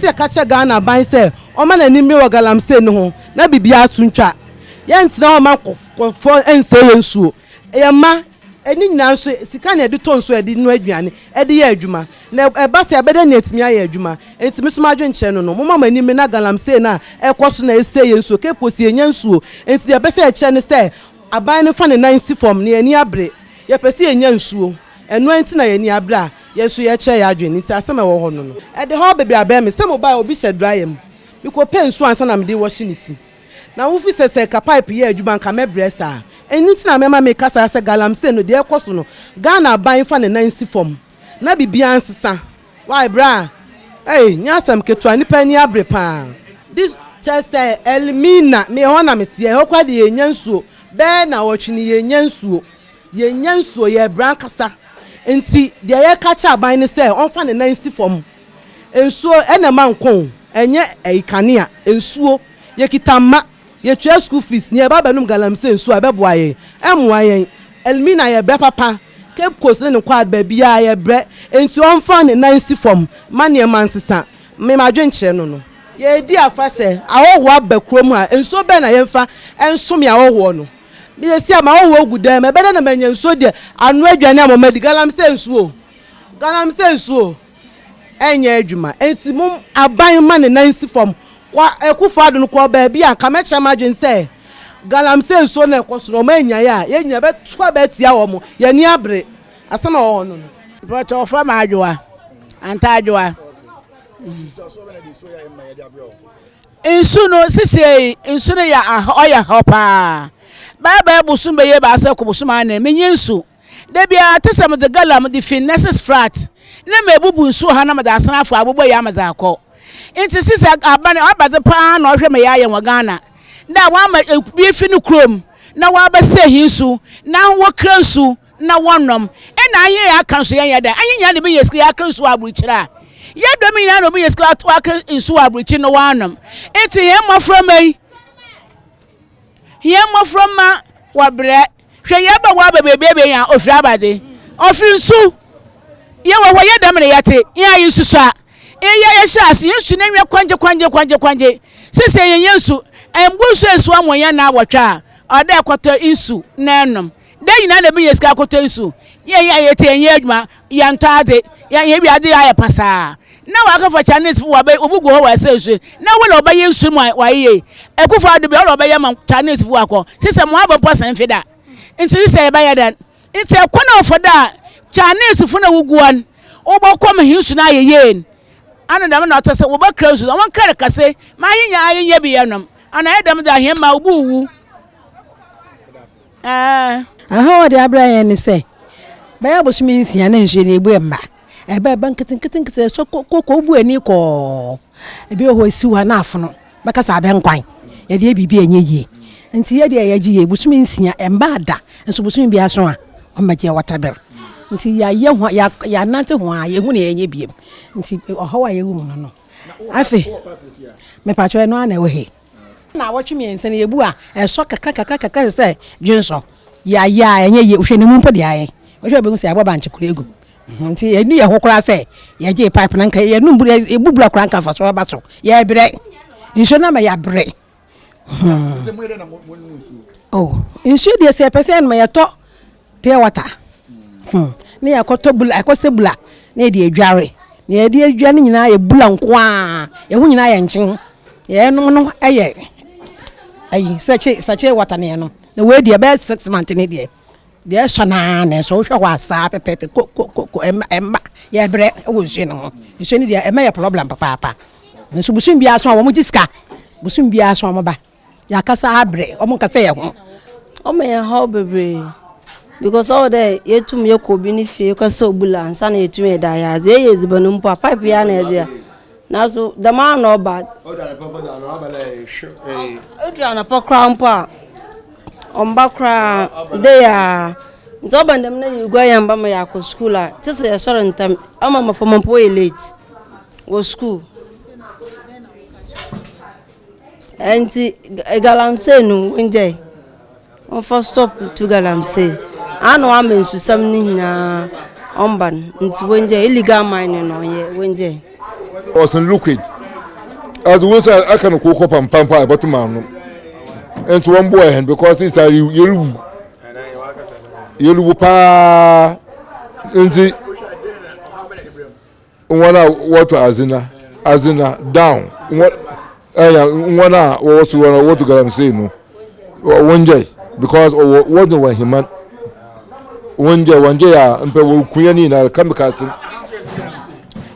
se catch Ghana by say o man ani me wo galamsey no ho na bibia tuntwa ye ntina o man for ense yensuo e ma eni nyina so sika na de ton so edi no aduane edi ye adwuma na eba se ebede na etimi aye adwuma entimi so madwe nche no no mama mani me na galamsey na ekoso na ese yensuo ke posi enyansuo enti ebe se eche ne se aban ne fa ne nansi form ne ani abre ye pese enyansuo eno enti na ye ni abre a yesu ye che ya adwene nti asem e wo ho no no e de ho bebre abra me se mo ba obi she dryem mi ko pensu ansa na me de washiniti na wo fi se ka pipe ye adwuma nka mebresa enti na mema me kasa se galamsey no de ekoso no Ghana ban fa ne nansi form na bibia ansesa why bra nyasam ketwa ni pani abre pa this just elimina me ho na metie ho kwa de yenyansuo be na wo twini yenyansuo ye bran kasa enti de ye kacha aban ne se on fa ne nansi form ensuo ena mankon enye eikanea ensuo ye kitama ye twa school fees ne ba banum galamsey ensuo abeboa ye emwa ye elimina ye bre papa keep kosi ne kwad ba bia ye bre enti on fa ne nansi form mane mansesa me madwe nkyere no no ye di afase awowo abakrom a ensuo be na ye mfa ensom ya awowo no me yesi ama awowo gudan me be na manya ensuo de anu adwane amomadi galamsey ensuo enye adwuma enti mum aban mane nansi form kwa ekufado no kwa ba bia ka mecha madwen se galamsey ensuo na ekoso no ma enya ya ye nya be twa be tia wo mo ye ni abre asama wo no no but ofra ma adwoa anta adwoa insu no sisi insu no ya oya hopa baba busum be ye ba se ko busum ana menye insu de bia tesam de galam de finesses flat na mebubu insu ha na mada asana afọ agbogbo ya maza akọ inti sisi abane abaze pa na ohwe me ya ye Ghana da wa ma bi fi no krom na wa ba se hinsu na wo kransu na wonom na aye ya kanso ye da aye nya de be yeski ya kanso abuchira ye do mi na no be yeski atu aka insu abuchi no wonom enti ye mofro ma wa bre hwe ye ba wa bebe ya ofri abaze ofri nsu ye wo ye da me yate ye ayi susu a ye shasi yesu na nwe kwanje sese ye yensu embusu esu amonya na awotwa oda ekoto insu na enom de nyina na be yeska akoto insu ye te enye adwuma ya ntade ye bi ade aye pasa na wa ka Chinese fu wa be obugo ho wa sesu na wo ba ye nsu mu wa ye ekufu adu be wo ba ye ma Chinese fu akọ sese mo abo posan fida nti sese ba ye dan nti ekona ofoda Chinese fu na wuguan obokọ me hinsu na ye ana dam na otase wo ba kransu won kare kase ma anya bi yenom ana edam da hemma obuwu aha de abraya ni se ba ya bosumi nsia na nhye na egbu emma ebe banketin so ko bu ani ko ebi ho siwa na afono baka sa be nkwan ye de bibi enye yie nti ye de ya gi ye bosumi nsia emba ada nso bosumi bi aso a o ma je watabel nti ya ye ho ya nante ho a ye hu na enye biem nti oho wa ye hu no afi me pa cho no ana we he na wotwe mi ense na ye bu a eso kakaka se dwunso ya enye ye hwe ne mu mpo de aye hwe be hu se aboba nchekura egu nti eni ye hokora se ye je pipe na nka ye numburu ebubura kora nka fa so abato ye bre nso na ma ya bre nso de se person ma ya to pure water ne ya koto bula akose bula ne de adware ne ye de adwa ne nyina ye bula nko a ye hu nyina ye nchen ye no no eye ayi sache water ne no na we de be 6 months ne de shana na so hwa wasa pepe ko emma ye bre wo hwe no hwe ni de emma ye problem papa nso busum bia so wo mo jiska busum bia so mo ba ya kasa abre o mo kasa ye ho o me how bebe because all day yetum ye ko bi ni fie kasa obula ansa na yetum ye da ya ze ye zibanu mpo pipe ya na ye na so the man no bad o da papa da no abale o dra na pokra mpo ombakra they are nzoba ndem na yugwa yamba ma ya ko school a tese ya soro ntam ama mafoma mpo late go school anti galamsey no nje on first stop to galamsey anu amensu sam ni na omban nti wenje illegal mining no ye wenje was liquid as we say I can cook up and pampa but man and one boy because it's a you pa nti one what to azina down what one also what to galamsey no one day because what no one human one day mpe wo kunya ni na kamikasin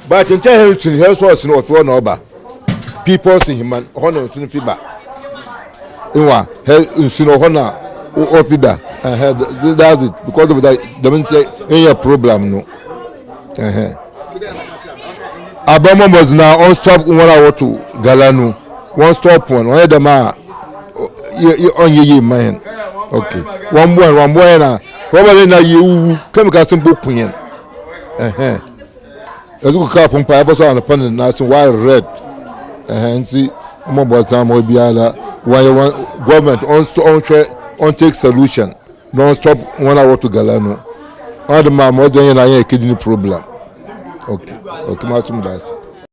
but in tell him to health source no for no ba people see human honor to fiba inwa he no honor o fida that's it because of that the mean say any problem no abamo was now on stop one hour to galanu one stop one the ma on ye man okay one boy na probably na you chemical simple kunyen ezu ka pompa abo so an pan na so why red nti mo boss na mo biala why government on take solution don't stop one hour to galanu all the ma mo dey na kidney problem okay ma tum das